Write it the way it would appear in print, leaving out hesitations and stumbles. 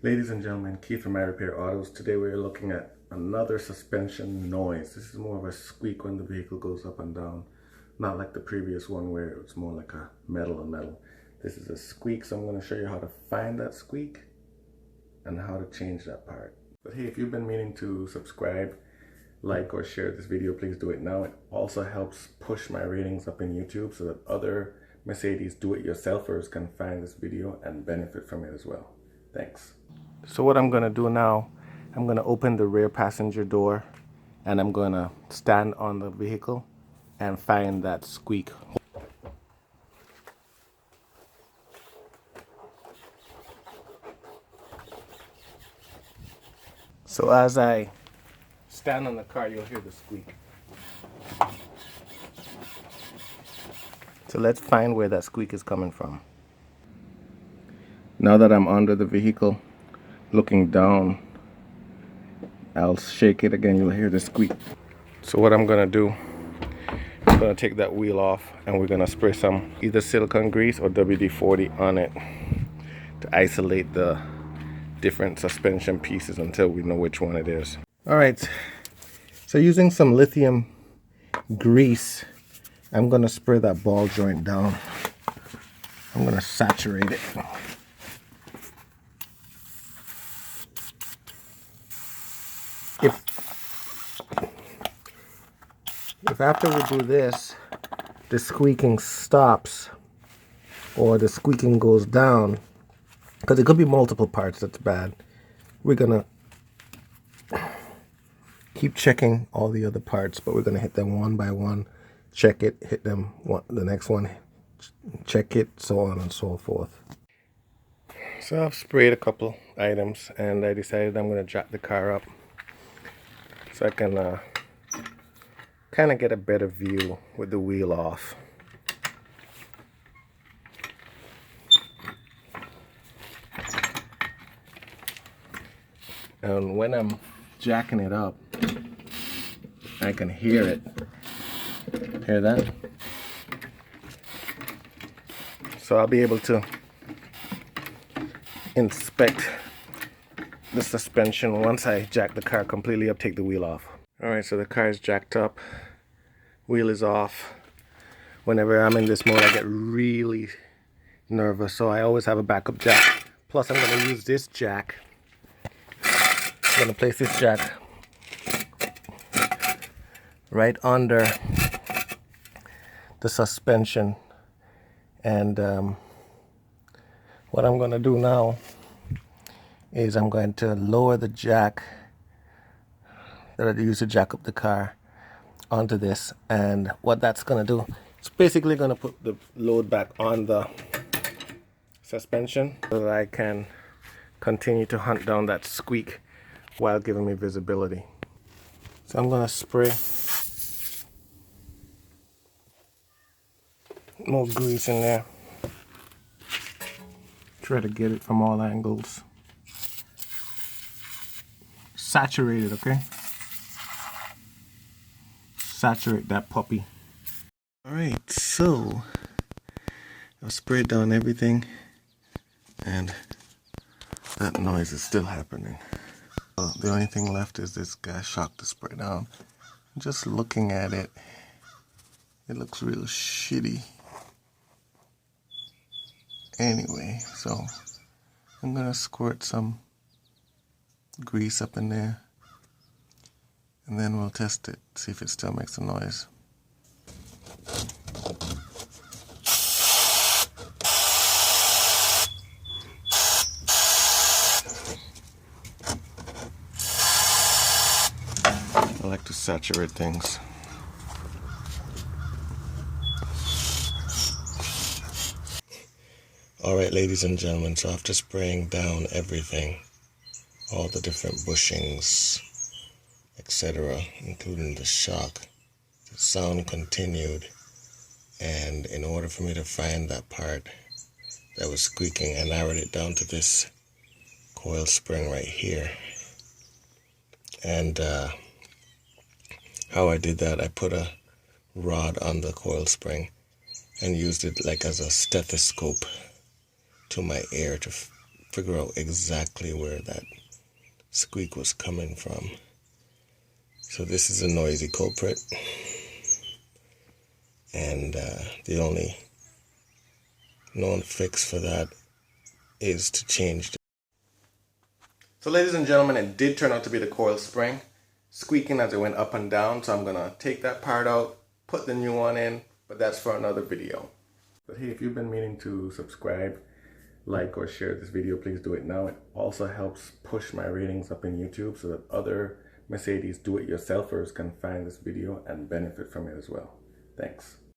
Ladies and gentlemen, Keith from iRepair Autos. Today we're looking at another suspension noise. This is more of a squeak when the vehicle goes up and down. Not like the previous one where it's more like a metal on metal. This is a squeak, so I'm going to show you how to find that squeak and how to change that part. But hey, if you've been meaning to subscribe, like, or share this video, please do it now. It also helps push my ratings up in YouTube so that other Mercedes do-it-yourselfers can find this video and benefit from it as well. Thanks. So what I'm going to do now, I'm going to open the rear passenger door and I'm going to stand on the vehicle and find that squeak. So as I stand on the car, you'll hear the squeak. So let's find where that squeak is coming from. Now that I'm under the vehicle, looking down, I'll shake it again, you'll hear the squeak. So what I'm gonna do, I'm gonna take that wheel off and we're gonna spray some either silicone grease or WD-40 on it to isolate the different suspension pieces until we know which one it is. All right, so using some lithium grease, I'm gonna spray that ball joint down. I'm gonna saturate it. If after we do this, the squeaking stops or the squeaking goes down, because it could be multiple parts that's bad, we're gonna keep checking all the other parts, but we're gonna hit them one by one, check it, hit them the next one, check it, so on and so forth. So I've sprayed a couple items and I decided I'm gonna jack the car up so I can kind of get a better view with the wheel off. And when I'm jacking it up, I can hear it. Hear that? So I'll be able to inspect the suspension once I jack the car completely up, take the wheel off. Alright, so the car is jacked up, wheel is off. Whenever I'm in this mode, I get really nervous, so I always have a backup jack. Plus, I'm going to use this jack. I'm going to place this jack right under the suspension. And what I'm going to do now is I'm going to lower the jack that I use to jack up the car onto this, and what that's going to do, it's basically going to put the load back on the suspension so that I can continue to hunt down that squeak while giving me visibility. So I'm going to spray more grease in there, try to get it from all angles, saturate it, okay? Saturate that puppy. Alright, so I've sprayed down everything and that noise is still happening. The only thing left is this gas shock to spray down. Just looking at it, it looks real shitty. Anyway, so I'm gonna squirt some grease up in there and then we'll test it, see if it still makes a noise. I like to saturate things. Alright, ladies and gentlemen, so after spraying down everything, all the different bushings, etc., including the shock, the sound continued, and in order for me to find that part that was squeaking, I narrowed it down to this coil spring right here. And how I did that, I put a rod on the coil spring and used it like as a stethoscope to my ear to figure out exactly where that squeak was coming from. So this is a noisy culprit, and the only known fix for that is to change the... So ladies and gentlemen, it did turn out to be the coil spring squeaking as it went up and down. So I'm gonna take that part out, put the new one in, but that's for another video. But hey, if you've been meaning to subscribe, like, or share this video, please do it now. It also helps push my ratings up in YouTube so that other Mercedes do-it-yourselfers can find this video and benefit from it as well. Thanks.